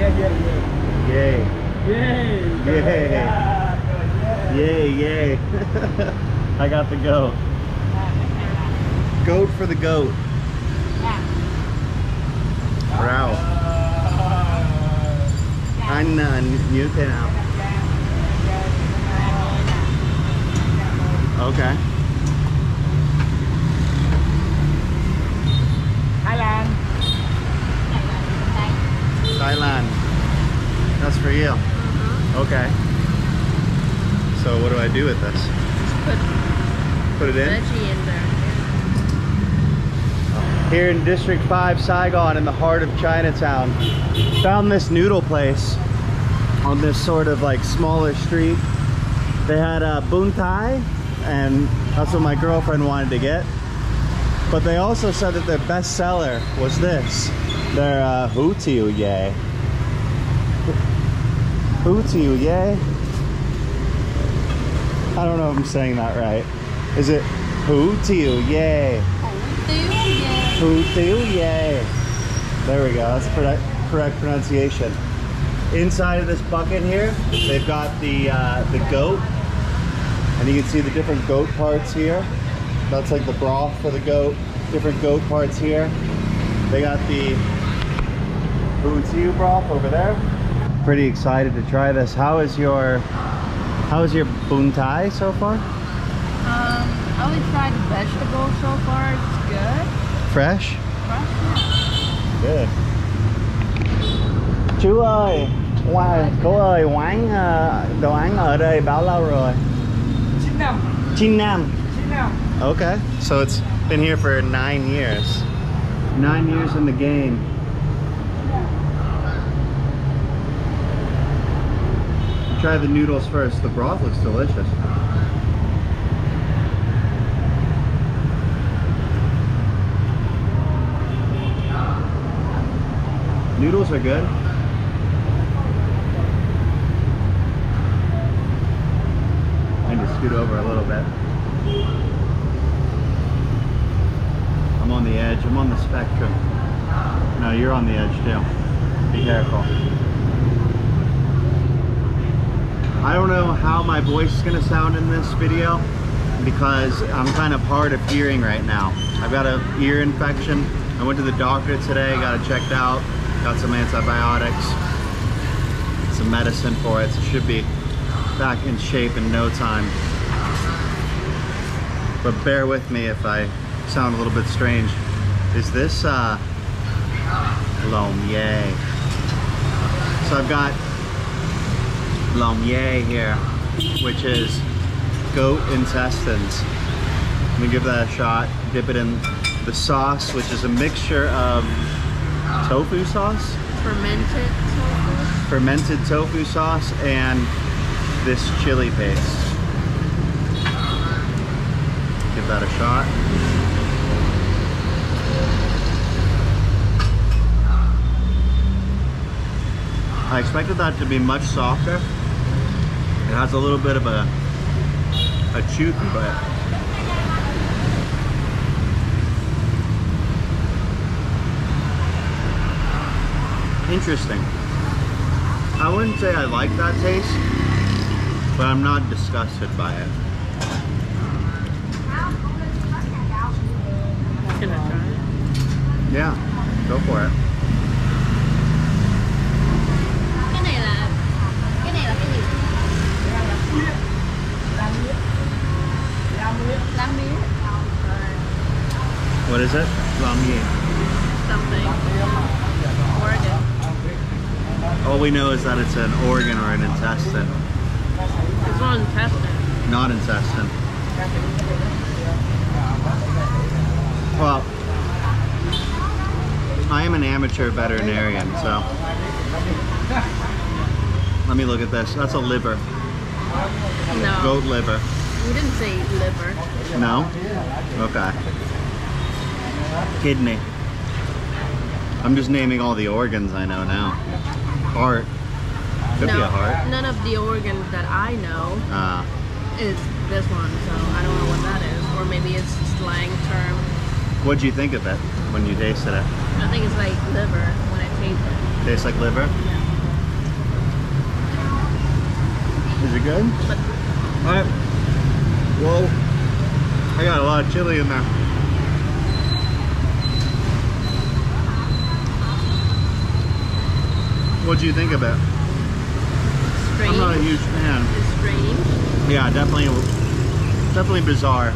Yay. Yay. Yay, yay. I got the goat. Goat for the goat. Wow. Anh như thế nào? Okay. Thailand. That's for you. Okay. So what do I do with this? Just put it in? Veggie in there. Here in District 5, Saigon, in the heart of Chinatown. Found this noodle place on this sort of like smaller street. They had a bun thai, and that's what my girlfriend wanted to get. But they also said that their best seller was this. Their hủ tiếu yay. Hủ tiếu yay. I don't know if I'm saying that right. Is it hủ tiếu yay? Hủ tiếu yay. There we go. That's the correct pronunciation. Inside of this bucket here, they've got the goat, and you can see the different goat parts here. That's like the broth for the goat. Different goat parts here. They got the hủ tiếu broth over there. Pretty excited to try this. How is your bun thai so far? I only tried the vegetables so far. It's good. Fresh? Fresh. Good. Chú ơi, cô ơi, quán đồ ăn ở đây bao lâu rồi? 9 năm. 9 năm. 9 năm. Okay, so it's been here for 9 years. 9 years in the game. Try the noodles first. The broth looks delicious. Noodles are good. I need to scoot over a little bit. I'm on the edge. I'm on the spectrum. No, you're on the edge too. Be careful. I don't know how my voice is going to sound in this video because I'm kind of hard of hearing right now. I've got an ear infection. I went to the doctor today, got it checked out, got some antibiotics, some medicine for it. So it should be back in shape in no time. But bear with me if I sound a little bit strange. Is this lom yay? So I've got lom yay here, which is goat intestines. Let me give that a shot. Dip it in the sauce, which is a mixture of tofu sauce, fermented tofu sauce, and this chili paste. Give that a shot. I expected that to be much softer. It has a little bit of a chew to it. Interesting. I wouldn't say I like that taste, but I'm not disgusted by it. Can I try it? Yeah, go for it. Cái này là cái gì? Lam miếng. What is it? Lam yi. Something. Organ. All we know is that it's an organ or an intestine. It's not intestine. Not intestine. Well, I am an amateur veterinarian, so let me look at this. That's a liver. No. Goat liver. We didn't say liver. No? Okay. Kidney. I'm just naming all the organs I know now. Heart. Could be a heart. None of the organs that I know is this one, so I don't know what that is. Or maybe it's a slang term. What'd you think of it when you tasted it? I think it's like liver when I taste it. Tastes like liver? Yeah. Is it good? But Alright. Whoa. I got a lot of chili in there. What do you think of it? strange. I'm not a huge fan. It's strange. Yeah, definitely bizarre.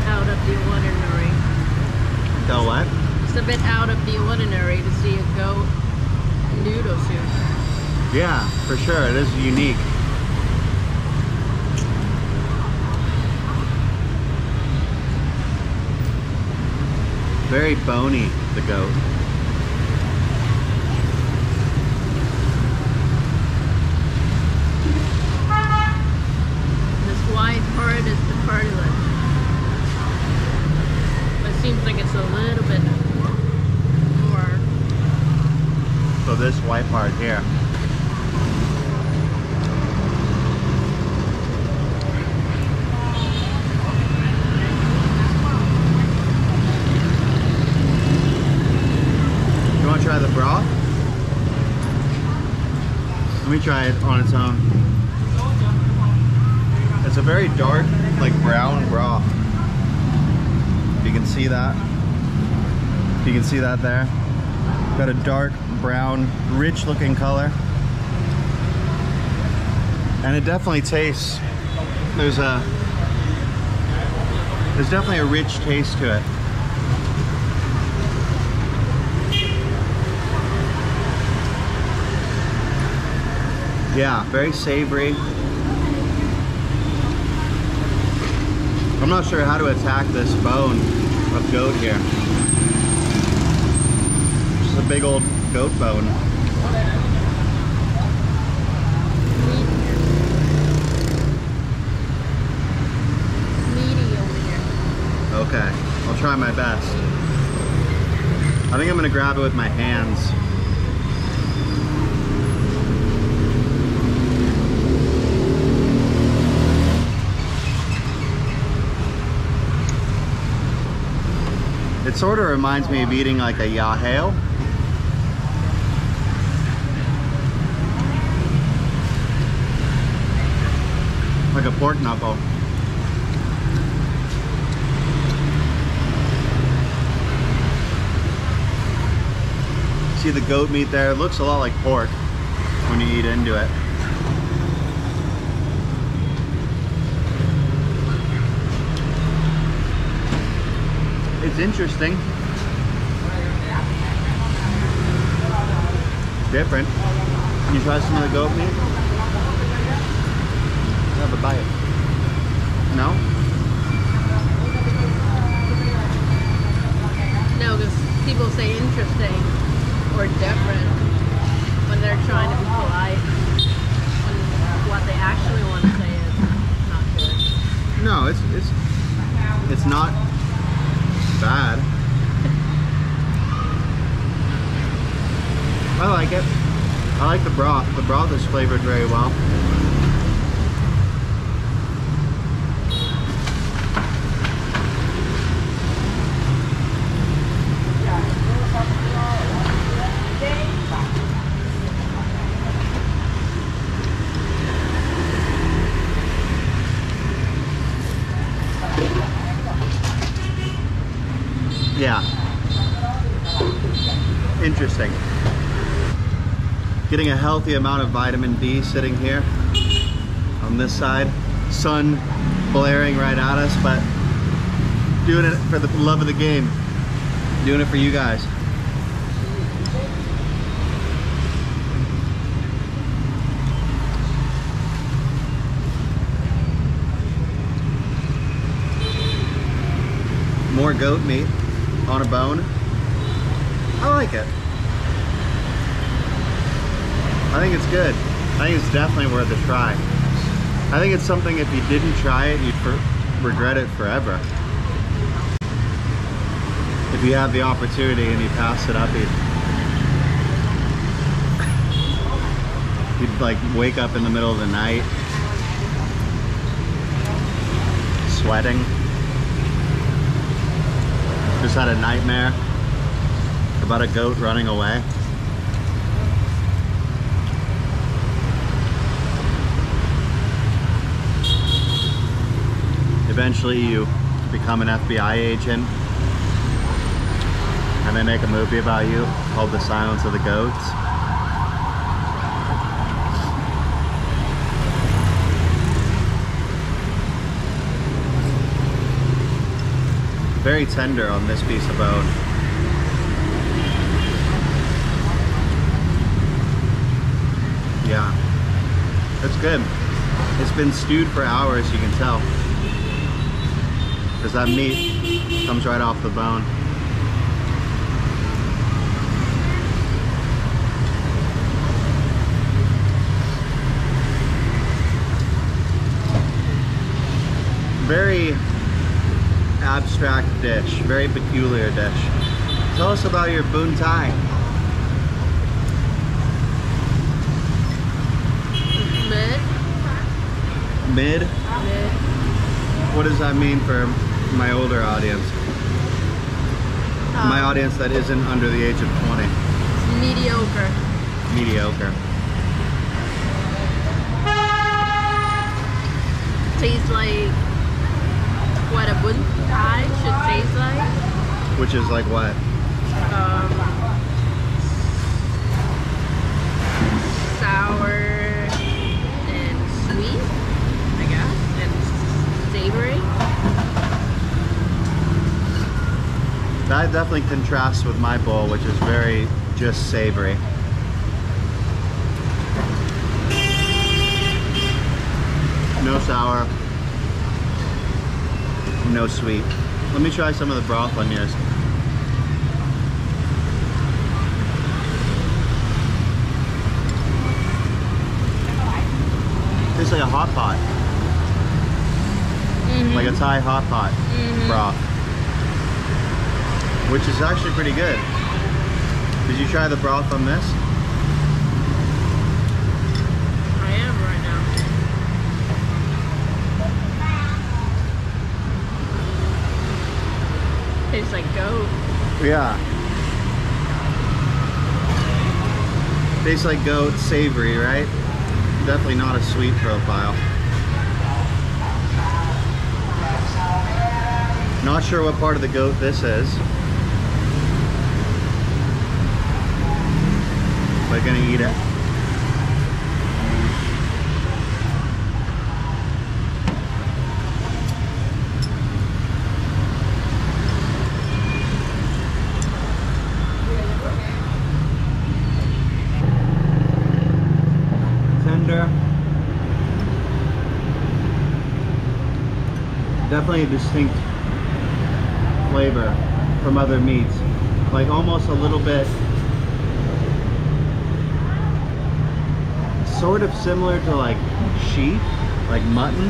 Out of the ordinary. The what? It's a bit out of the ordinary to see a goat noodle soup. Yeah, for sure. It is unique. Very bony, the goat. This white part is the cartilage. It seems like it's a little bit more. So this white part here. You want to try the broth? Let me try it on its own. It's a very dark, like brown broth. If you can see that. If you can see that there. Got a dark brown, rich looking color. And it definitely tastes, there's definitely a rich taste to it. Yeah, very savory. I'm not sure how to attack this bone of goat here. Just a big old goat bone. Meaty over here. Okay, I'll try my best. I think I'm gonna grab it with my hands. It sort of reminds me of eating like a yahale. Like a pork knuckle. See the goat meat there? It looks a lot like pork when you eat into it. It's interesting. Different. Can you try some of the goat meat? Have a bite. No? No, because people say interesting or different when they're trying to be polite. When what they actually want to say is not good. No, it's not bad. I like it. I like the broth. The broth is flavored very well. Yeah. Interesting. Getting a healthy amount of vitamin D sitting here on this side. Sun blaring right at us, but doing it for the love of the game. Doing it for you guys. More goat meat on a bone. I like it. I think it's good. I think it's definitely worth a try. I think it's something if you didn't try it, you'd regret it forever. If you have the opportunity and you pass it up, you'd like wake up in the middle of the night sweating. Just had a nightmare about a goat running away. Eventually you become an FBI agent and they make a movie about you called The Silence of the Goats. Very tender on this piece of bone. Yeah, that's good. It's been stewed for hours, you can tell. Because that meat comes right off the bone. Very abstract dish, very peculiar dish. Tell us about your boon thai. Mid? Mid? What does that mean for my older audience? My audience that isn't under the age of 20. Mediocre. Mediocre. Tastes like what a bun thai should taste like. Which is like what? Sour and sweet, I guess, and savory. That definitely contrasts with my bowl, which is very just savory. No sour, no sweet. Let me try some of the broth on yours. Tastes like a hot pot. Mm-hmm. Like a Thai hot pot broth. Which is actually pretty good. Did you try the broth on this? I am right now. Tastes like goat. Yeah. Tastes like goat, savory, right? Definitely not a sweet profile. Not sure what part of the goat this is. But gonna eat it. Tender. Definitely a distinct flavor from other meats. Like almost a little bit sort of similar to like sheep, like mutton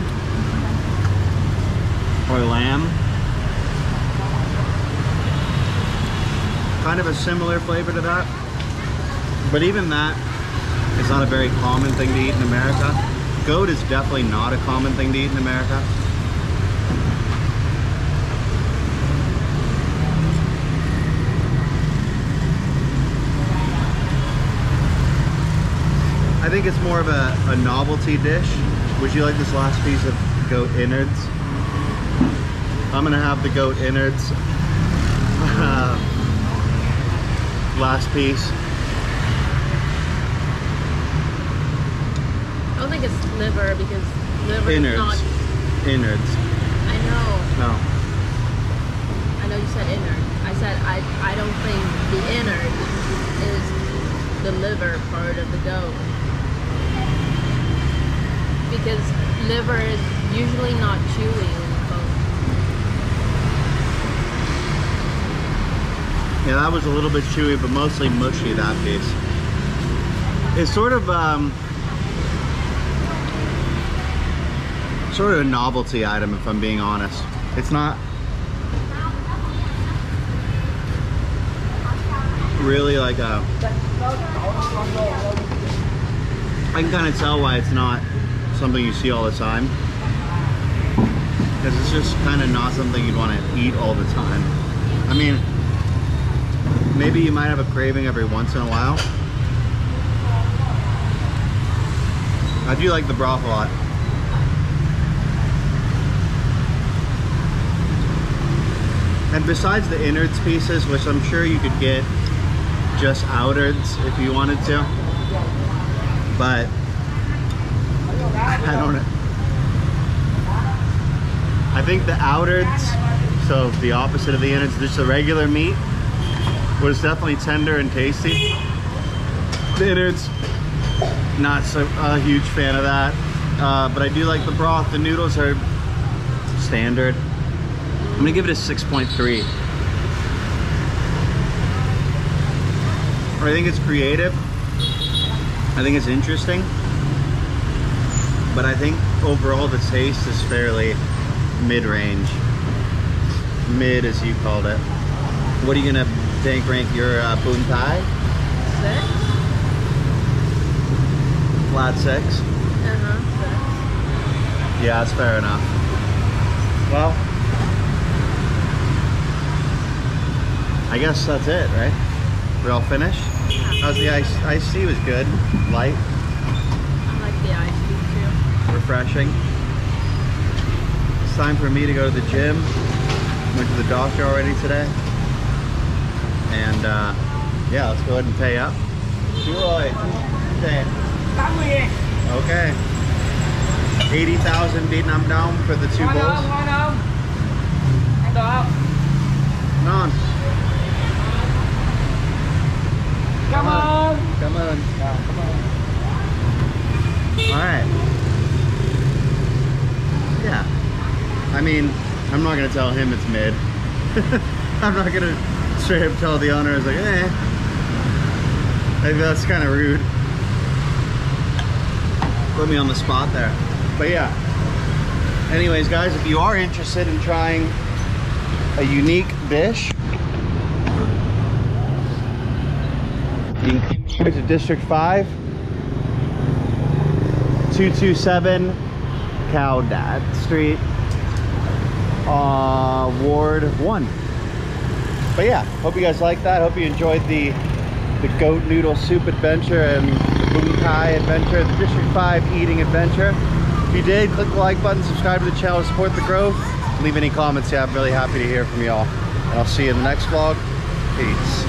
or lamb. Kind of a similar flavor to that. But even that is not a very common thing to eat in America. Goat is definitely not a common thing to eat in America. I think it's more of a novelty dish. Would you like this last piece of goat innards? I'm gonna have the goat innards. Last piece. I don't think it's liver because liver Innards. is not. Innards. I know. No. I know you said innard. I said I don't think the innard is the liver part of the goat. Because liver is usually not chewy in bone. Yeah, that was a little bit chewy, but mostly mushy, that piece. It's sort of a novelty item, if I'm being honest. It's not really like a... I can kind of tell why it's not something you see all the time. because it's just kind of not something you'd want to eat all the time. I mean, maybe you might have a craving every once in a while. I do like the broth a lot. And besides the innards pieces, which I'm sure you could get just outards if you wanted to, but I don't know. I think the outards, so the opposite of the innards, just the regular meat, was definitely tender and tasty. The innards, not so a huge fan of that, but I do like the broth. The noodles are standard. I'm gonna give it a 6.3. I think it's creative. I think it's interesting. But I think overall the taste is fairly mid-range. Mid, as you called it. What are you gonna Dank rank your boon thai? 6. Flat 6? 6. Yeah, that's fair enough. Well, I guess that's it, right? We're all finished? How's the iced tea? Was good. Light. I like the iced tea too. Refreshing. It's time for me to go to the gym. Went to the doctor already today. And yeah, let's go ahead and pay up. Okay. 80,000 Vietnam dong for the 2 bowls. Non. Come on. Come on. Come on. All right. Yeah. I mean, I'm not gonna tell him it's mid. I'm not gonna straight up tell the owner, it's like, eh. Maybe that's kind of rude. Put me on the spot there. But yeah. Anyways, guys, if you are interested in trying a unique dish, you can come here to District 5, 227 Cowdat Street, Ward 1. But yeah, hope you guys liked that. Hope you enjoyed the goat noodle soup adventure and the boon thai adventure, the District 5 eating adventure. If you did, click the like button, subscribe to the channel to support the growth. Leave any comments. Yeah, I'm really happy to hear from y'all. And I'll see you in the next vlog. Peace.